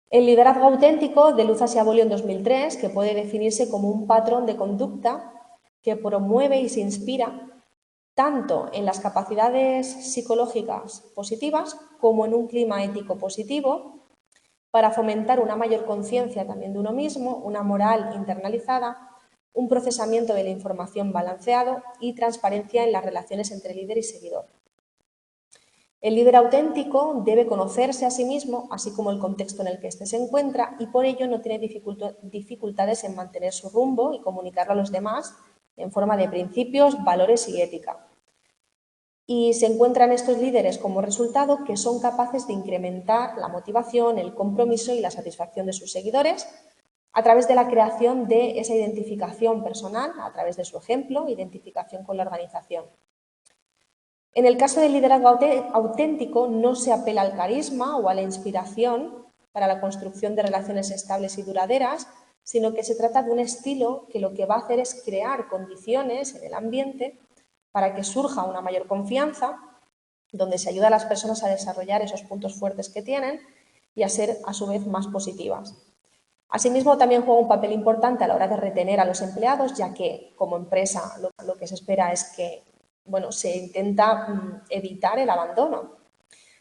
El liderazgo auténtico, de Luzas y Abolio en 2003, que puede definirse como un patrón de conducta que promueve y se inspira tanto en las capacidades psicológicas positivas como en un clima ético positivo para fomentar una mayor conciencia también de uno mismo, una moral internalizada, un procesamiento de la información balanceado y transparencia en las relaciones entre líder y seguidor. El líder auténtico debe conocerse a sí mismo, así como el contexto en el que éste se encuentra, y por ello no tiene dificultades en mantener su rumbo y comunicarlo a los demás en forma de principios, valores y ética. Y se encuentran estos líderes como resultado que son capaces de incrementar la motivación, el compromiso y la satisfacción de sus seguidores a través de la creación de esa identificación personal, a través de su ejemplo, identificación con la organización. En el caso del liderazgo auténtico no se apela al carisma o a la inspiración para la construcción de relaciones estables y duraderas, sino que se trata de un estilo que lo que va a hacer es crear condiciones en el ambiente para que surja una mayor confianza, donde se ayuda a las personas a desarrollar esos puntos fuertes que tienen y a ser a su vez más positivas. Asimismo, también juega un papel importante a la hora de retener a los empleados, ya que como empresa lo que se espera es que se intenta evitar el abandono,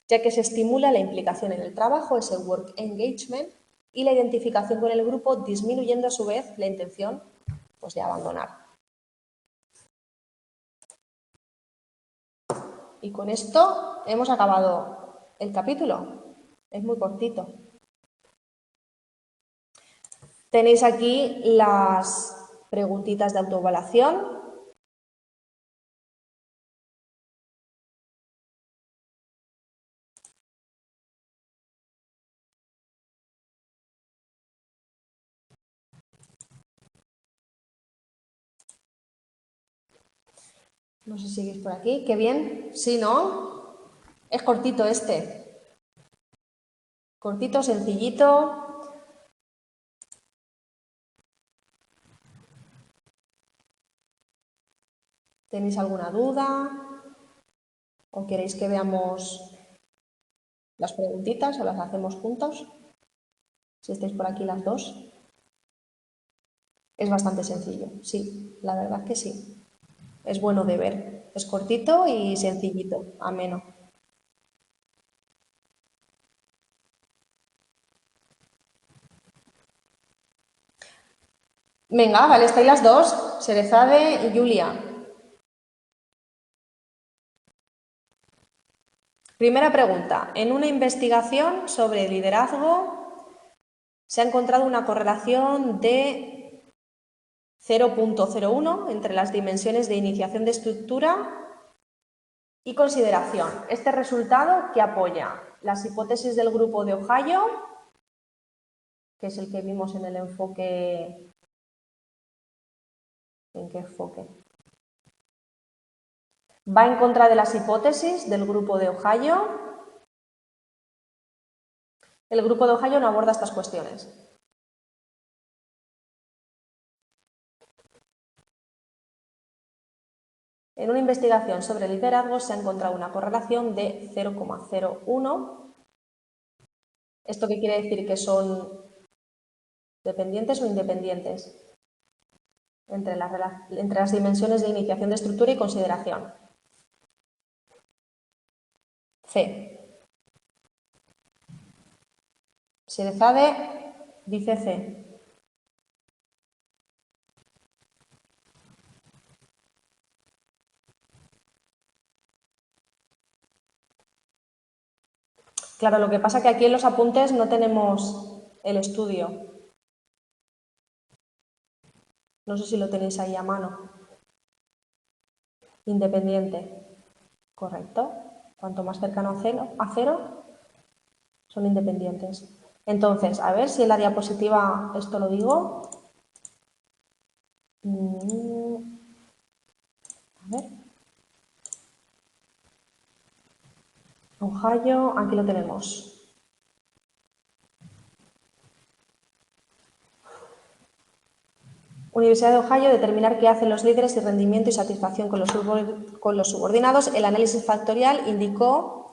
ya que se estimula la implicación en el trabajo, ese work engagement, y la identificación con el grupo, disminuyendo a su vez la intención de abandonar. Y con esto hemos acabado el capítulo. Es muy cortito. Tenéis aquí las preguntitas de autoevaluación. No sé si seguís por aquí. Qué bien. Sí, ¿no? Es cortito este. Cortito, sencillito. ¿Tenéis alguna duda? ¿O queréis que veamos las preguntitas o las hacemos juntos? Si estáis por aquí las dos. Es bastante sencillo, sí, la verdad que sí. Es bueno de ver. Es cortito y sencillito, ameno. Venga, vale, estáis las dos, Serezade y Julia. Primera pregunta. En una investigación sobre liderazgo se ha encontrado una correlación de 0.01 entre las dimensiones de iniciación de estructura Y consideración. Este resultado que apoya las hipótesis del grupo de Ohio, que es el que vimos en el enfoque. ¿En qué enfoque? Va en contra de las hipótesis del grupo de Ohio. El grupo de Ohio no aborda estas cuestiones. En una investigación sobre liderazgo se ha encontrado una correlación de 0,01. ¿Esto qué quiere decir? ¿Que son dependientes o independientes? Entre las dimensiones de iniciación de estructura y consideración. C. Sherezade dice C. Claro, lo que pasa es que aquí en los apuntes no tenemos el estudio. No sé si lo tenéis ahí a mano. Independiente. Correcto. Cuanto más cercano a cero, son independientes. Entonces, a ver si en la diapositiva esto lo digo. A ver. Ohio, aquí lo tenemos. Universidad de Ohio, determinar qué hacen los líderes y rendimiento y satisfacción con los subordinados. El análisis factorial indicó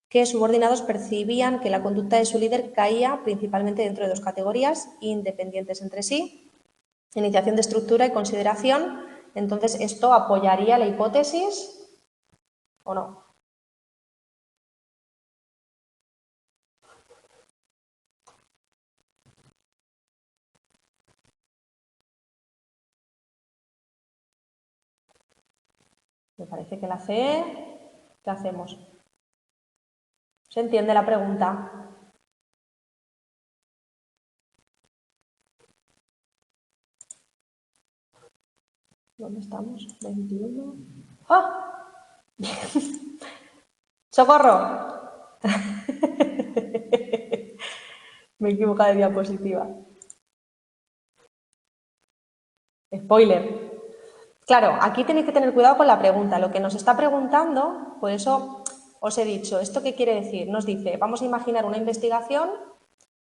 que subordinados percibían que la conducta de su líder caía principalmente dentro de dos categorías independientes entre sí, iniciación de estructura y consideración. Entonces, ¿esto apoyaría la hipótesis o no? Me parece que la C. ¿Qué hacemos? ¿Se entiende la pregunta? ¿Dónde estamos? 21. ¡Ah! ¡Socorro! Me he equivocado de diapositiva. Spoiler. Claro, aquí tenéis que tener cuidado con la pregunta. Lo que nos está preguntando, por eso os he dicho, ¿esto qué quiere decir? Nos dice, vamos a imaginar una investigación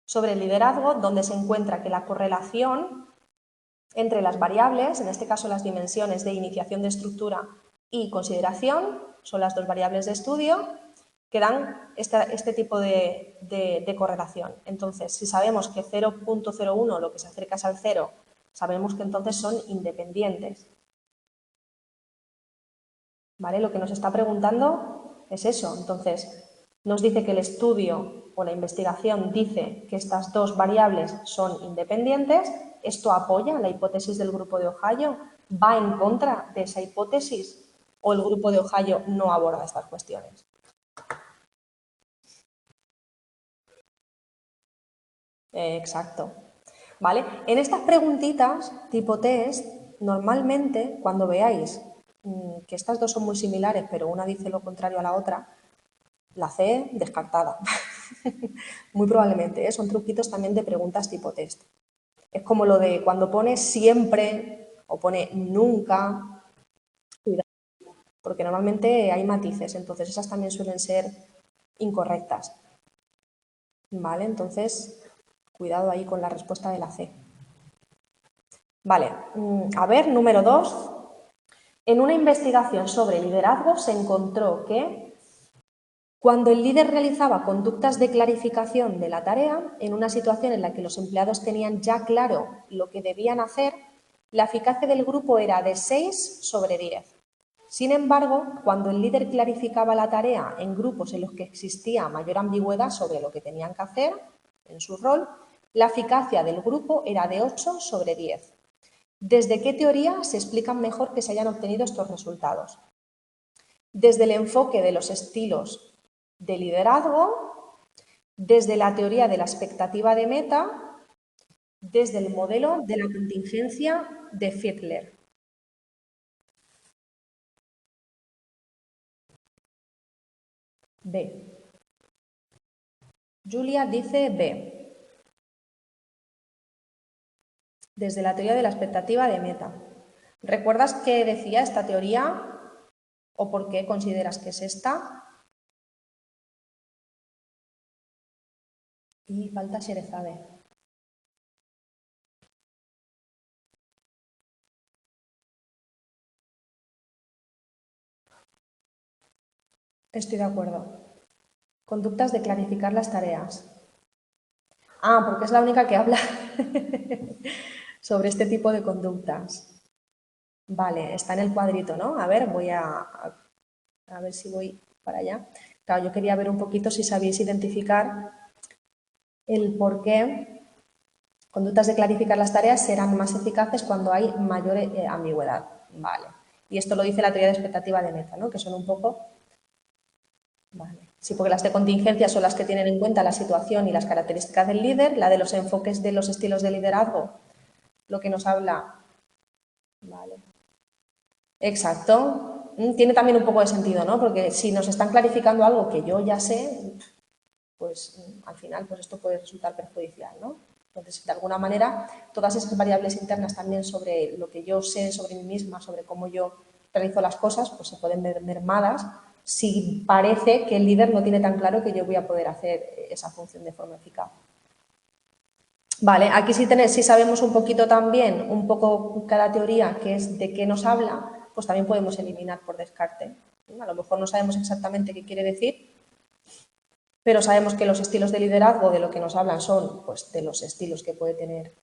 sobre el liderazgo donde se encuentra que la correlación entre las variables, en este caso las dimensiones de iniciación de estructura y consideración, son las dos variables de estudio, que dan este tipo de correlación. Entonces, si sabemos que 0,01 lo que se acerca es al 0, sabemos que entonces son independientes. ¿Vale? Lo que nos está preguntando es eso. Entonces, nos dice que el estudio o la investigación dice que estas dos variables son independientes. ¿Esto apoya la hipótesis del grupo de Ohio? ¿Va en contra de esa hipótesis? ¿O el grupo de Ohio no aborda estas cuestiones? Exacto. ¿Vale? En estas preguntitas tipo test, normalmente cuando veáis que estas dos son muy similares, pero una dice lo contrario a la otra, la C descartada. Muy probablemente, ¿eh? Son truquitos también de preguntas tipo test. Es como lo de cuando pone siempre o pone nunca, cuidado, porque normalmente hay matices, entonces esas también suelen ser incorrectas. ¿Vale? Entonces, cuidado ahí con la respuesta de la C. Vale, a ver, número 2. En una investigación sobre liderazgo se encontró que cuando el líder realizaba conductas de clarificación de la tarea, en una situación en la que los empleados tenían ya claro lo que debían hacer, la eficacia del grupo era de 6 sobre 10. Sin embargo, cuando el líder clarificaba la tarea en grupos en los que existía mayor ambigüedad sobre lo que tenían que hacer en su rol, la eficacia del grupo era de 8 sobre 10. ¿Desde qué teoría se explican mejor que se hayan obtenido estos resultados? Desde el enfoque de los estilos de liderazgo, desde la teoría de la expectativa de meta, desde el modelo de la contingencia de Fiedler. B. Julia dice B. Desde la teoría de la expectativa de meta. ¿Recuerdas qué decía esta teoría o por qué consideras que es esta? Y falta Sherezade. Estoy de acuerdo. Conductas de clarificar las tareas. Ah, porque es la única que habla sobre este tipo de conductas. Vale, está en el cuadrito, ¿no? A ver, voy a ver si voy para allá. Claro, yo quería ver un poquito si sabéis identificar el por qué conductas de clarificar las tareas serán más eficaces cuando hay mayor ambigüedad. Vale. Y esto lo dice la teoría de expectativa de meta, ¿no? Que son un poco... Vale. Sí, porque las de contingencia son las que tienen en cuenta la situación y las características del líder, la de los enfoques de los estilos de liderazgo, lo que nos habla... Vale. Exacto. Tiene también un poco de sentido, ¿no? Porque si nos están clarificando algo que yo ya sé, pues al final pues esto puede resultar perjudicial, ¿no? Entonces, de alguna manera, todas esas variables internas también sobre lo que yo sé sobre mí misma, sobre cómo yo realizo las cosas, pues se pueden ver mermadas si parece que el líder no tiene tan claro que yo voy a poder hacer esa función de forma eficaz. Vale, aquí sí sabemos un poquito también, un poco cada teoría que es de qué nos habla, pues también podemos eliminar por descarte. A lo mejor no sabemos exactamente qué quiere decir, pero sabemos que los estilos de liderazgo de lo que nos hablan son pues, de los estilos que puede tener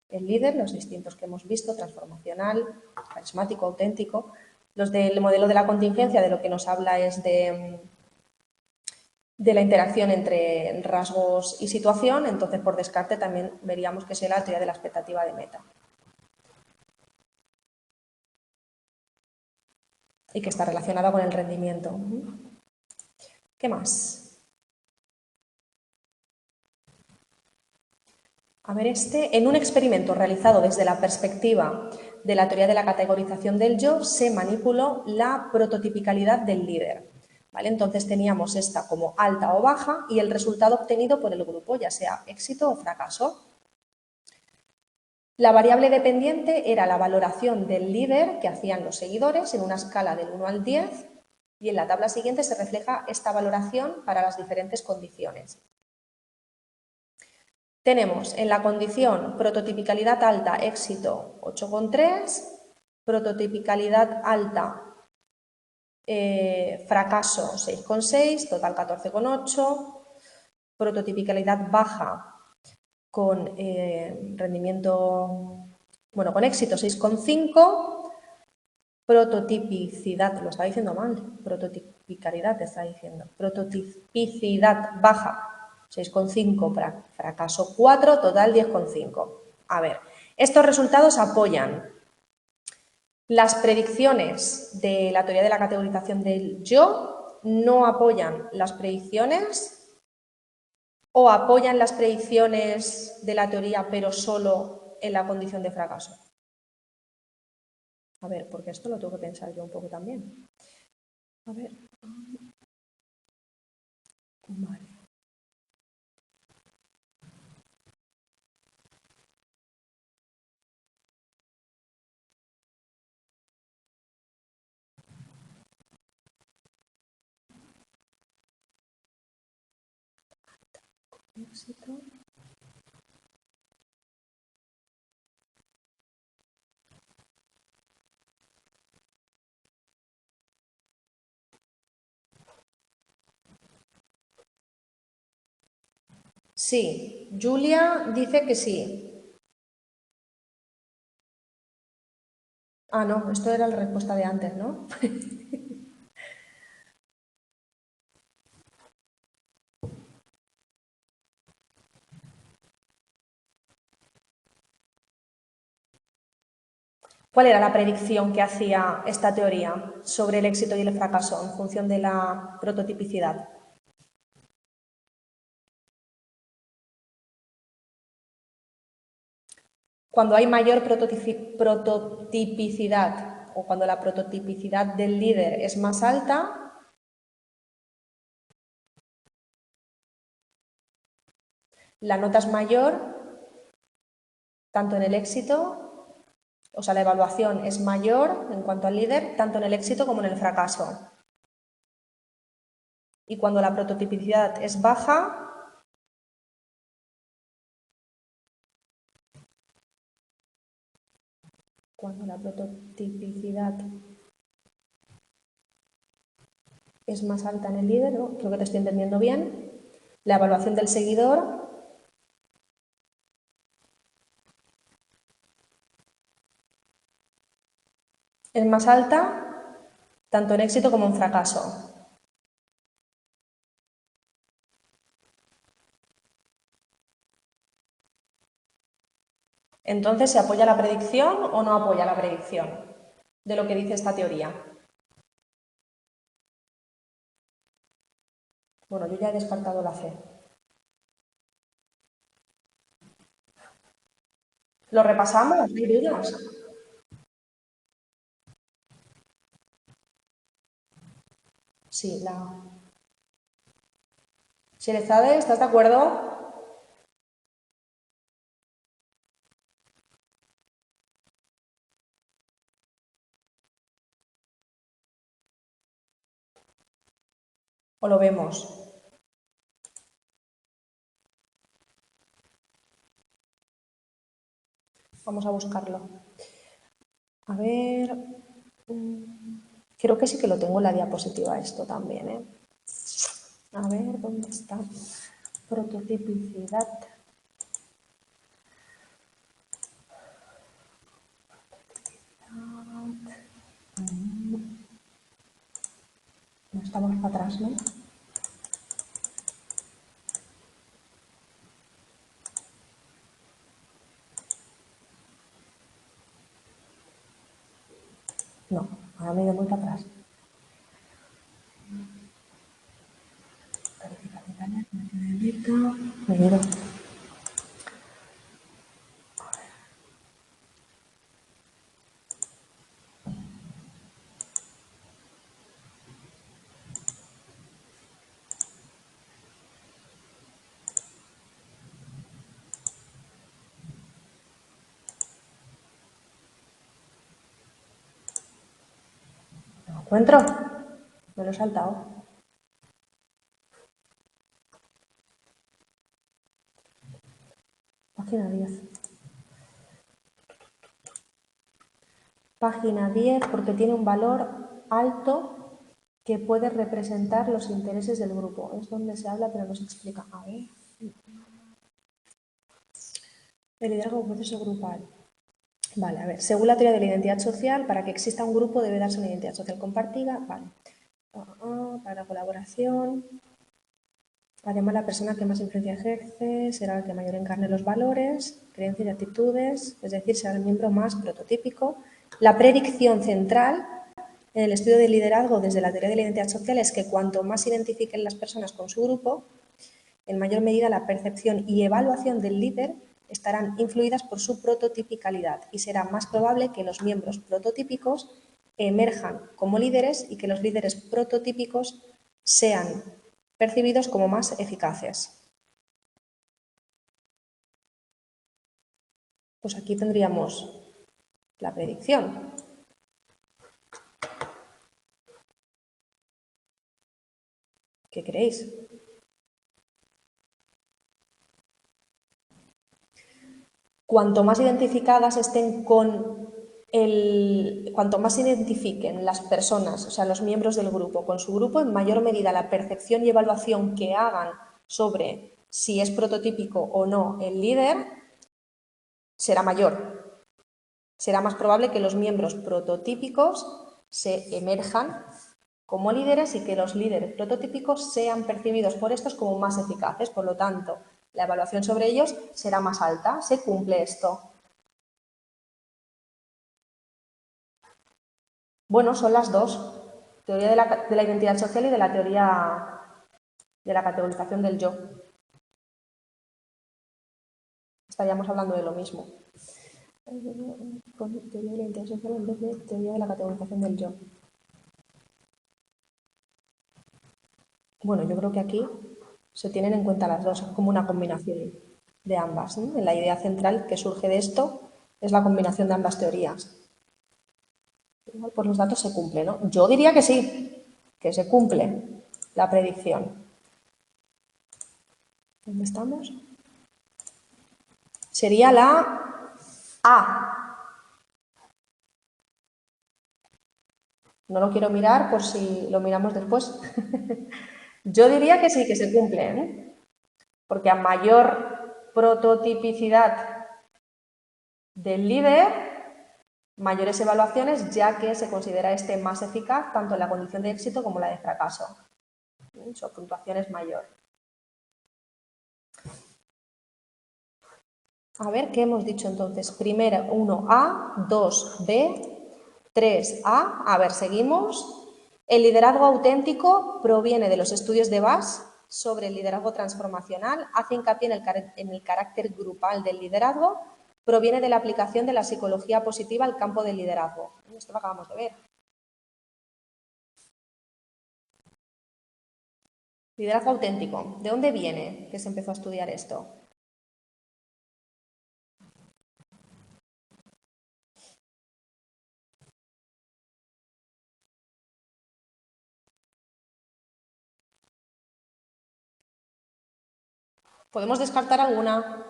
el líder, los distintos que hemos visto, transformacional, carismático, auténtico. Los del modelo de la contingencia de lo que nos habla es de la interacción entre rasgos y situación, entonces por descarte también veríamos que será la teoría de la expectativa de meta. Y que está relacionada con el rendimiento. ¿Qué más? A ver, en un experimento realizado desde la perspectiva de la teoría de la categorización del yo, se manipuló la prototipicalidad del líder. ¿Vale? Entonces teníamos esta como alta o baja y el resultado obtenido por el grupo, ya sea éxito o fracaso. La variable dependiente era la valoración del líder que hacían los seguidores en una escala del 1 al 10 y en la tabla siguiente se refleja esta valoración para las diferentes condiciones. Tenemos en la condición prototipicalidad alta, éxito 8,3, prototipicalidad alta, fracaso 6,6, total 14,8, prototipicalidad baja con rendimiento, bueno, con éxito 6,5, prototipicidad, lo está diciendo mal, prototipicalidad te está diciendo, prototipicidad baja 6,5, fracaso 4, total 10,5. A ver, estos resultados apoyan las predicciones de la teoría de la categorización del yo, no apoyan las predicciones o apoyan las predicciones de la teoría pero solo en la condición de fracaso. A ver, porque esto lo tengo que pensar yo un poco también. A ver. Vale. Éxito. Sí, Julia dice que sí. Ah, no, esto era la respuesta de antes, ¿no? ¿Cuál era la predicción que hacía esta teoría sobre el éxito y el fracaso en función de la prototipicidad? Cuando hay mayor prototipicidad o cuando la prototipicidad del líder es más alta, La nota es mayor tanto en el éxito, o sea, la evaluación es mayor en cuanto al líder, tanto en el éxito como en el fracaso. Y cuando la prototipicidad es baja, es más alta en el líder, ¿no? Creo que te estoy entendiendo bien. La evaluación del seguidor es más alta tanto en éxito como en fracaso. Entonces, ¿se apoya la predicción o no apoya la predicción de lo que dice esta teoría? Bueno, yo ya he descartado la C. ¿Lo repasamos? ¿No hay dudas? Sí, la A. Sherezade, ¿estás de acuerdo? ¿O lo vemos? Vamos a buscarlo. A ver. Creo que sí que lo tengo en la diapositiva esto también, ¿eh? A ver, ¿dónde está? Prototipicidad. No estamos para atrás, ¿no? No, ahora me he ido muy para atrás. Me he ido. ¿Lo encuentro? Me lo he saltado. Página 10. Página 10 porque tiene un valor alto que puede representar los intereses del grupo. Es donde se habla, pero no se explica. A ver. El liderazgo como proceso grupal. Vale, a ver. Según la teoría de la identidad social, para que exista un grupo debe darse una identidad social compartida. Vale. Para la colaboración. Además, la persona que más influencia ejerce será el que mayor encarne los valores, creencias y actitudes, es decir, será el miembro más prototípico. La predicción central en el estudio del liderazgo desde la teoría de la identidad social es que cuanto más se identifiquen las personas con su grupo, en mayor medida la percepción y evaluación del líder estarán influidas por su prototipicalidad y será más probable que los miembros prototípicos emerjan como líderes y que los líderes prototípicos sean percibidos como más eficaces. Pues aquí tendríamos la predicción. ¿Qué creéis? Cuanto más identificadas estén cuanto más se identifiquen las personas, o sea, los miembros del grupo, con su grupo, en mayor medida la percepción y evaluación que hagan sobre si es prototípico o no el líder será mayor. Será más probable que los miembros prototípicos se emerjan como líderes y que los líderes prototípicos sean percibidos por estos como más eficaces. Por lo tanto, la evaluación sobre ellos será más alta. ¿Se cumple esto? Bueno, son las dos. Teoría de la identidad social y de la teoría de la categorización del yo. Estaríamos hablando de lo mismo. Con teoría de la identidad social en vez de teoría de la categorización del yo. Bueno, yo creo que aquí se tienen en cuenta las dos, como una combinación. de ambas, ¿no? La idea central que surge de esto es la combinación de ambas teorías. Igual por los datos se cumple, ¿no? Yo diría que sí, que se cumple la predicción. ¿Dónde estamos? Sería la A. No lo quiero mirar por si lo miramos después. Yo diría que sí, que se cumple, ¿eh? Porque a mayor prototipicidad del líder, mayores evaluaciones, ya que se considera este más eficaz tanto en la condición de éxito como la de fracaso. Su puntuación es mayor. A ver, ¿qué hemos dicho entonces? Primero 1A, 2B, 3A. A ver, seguimos. El liderazgo auténtico proviene de los estudios de Bass sobre el liderazgo transformacional, hace hincapié en el carácter grupal del liderazgo, proviene de la aplicación de la psicología positiva al campo del liderazgo. Esto lo acabamos de ver. Liderazgo auténtico. ¿De dónde viene que se empezó a estudiar esto? ¿Podemos descartar alguna?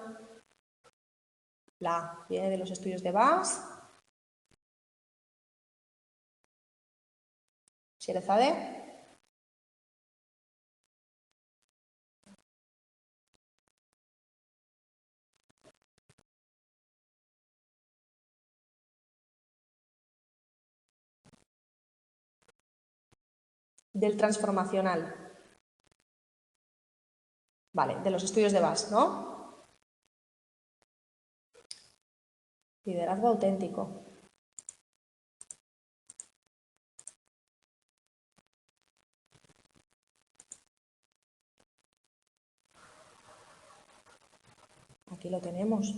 La A viene de los estudios de Bass. Sherezade. Del transformacional. Vale, de los estudios de Bass, ¿no? Liderazgo auténtico. Aquí lo tenemos.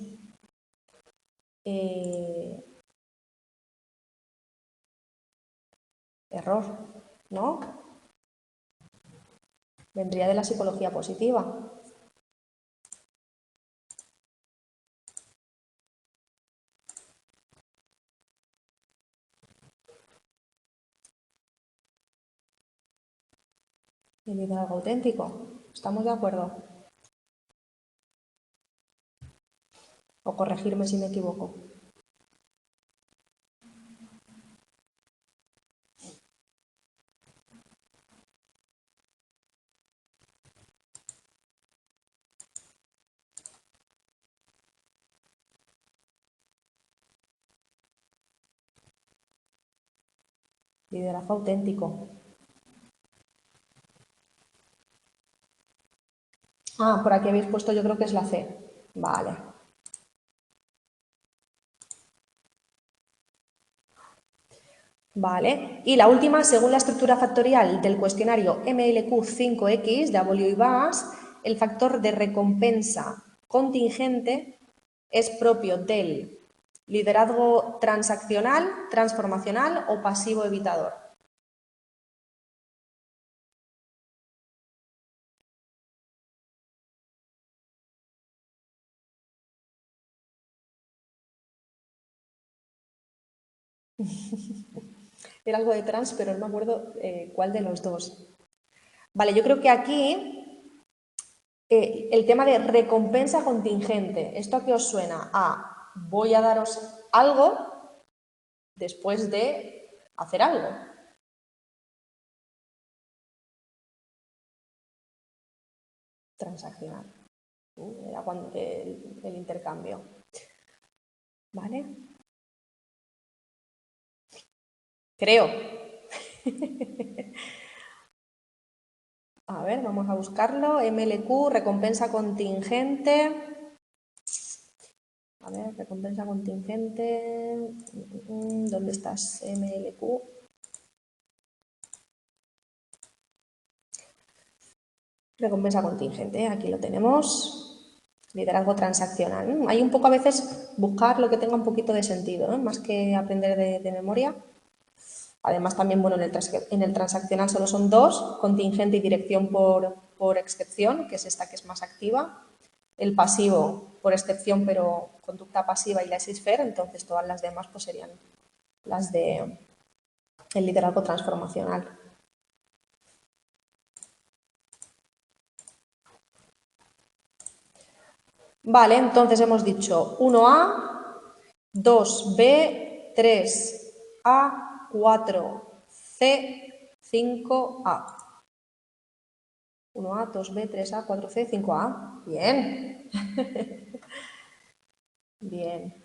Error, ¿no? Vendría de la psicología positiva. El liderazgo auténtico. ¿Estamos de acuerdo? O corregirme si me equivoco. Liderazgo auténtico. Ah, por aquí habéis puesto, yo creo que es la C. Vale. Vale. Y la última, según la estructura factorial del cuestionario MLQ5X de Abolio y Bass, el factor de recompensa contingente es propio del liderazgo transaccional, transformacional o pasivo evitador. Era algo de trans, pero no me acuerdo cuál de los dos. Vale, yo creo que aquí el tema de recompensa contingente, ¿esto a qué os suena? Voy a daros algo después de hacer algo. Transaccional. Era cuando el intercambio. ¿Vale? Creo. A ver, vamos a buscarlo. MLQ, recompensa contingente. A ver, recompensa contingente. ¿Dónde estás? MLQ. Recompensa contingente, aquí lo tenemos. Liderazgo transaccional. Hay un poco a veces buscar lo que tenga un poquito de sentido, ¿no? Más que aprender de memoria. Además, también, bueno, en el transaccional solo son dos, contingente y dirección por excepción, que es esta que es más activa. el pasivo por excepción, pero conducta pasiva y laissez-faire, entonces todas las demás pues serían las de el liderazgo transformacional. Vale, entonces hemos dicho 1A, 2B, 3A, 4C, 5A. 1A, 2B, 3A, 4C, 5A. Bien. Bien.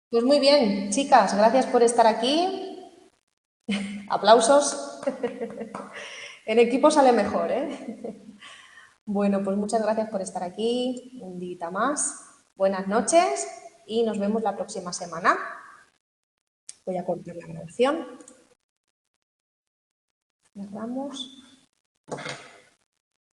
Pues muy bien, chicas, gracias por estar aquí. Aplausos. En equipo sale mejor, ¿eh? Bueno, pues muchas gracias por estar aquí un día más. Buenas noches y nos vemos la próxima semana. Voy a cortar la grabación. Cerramos.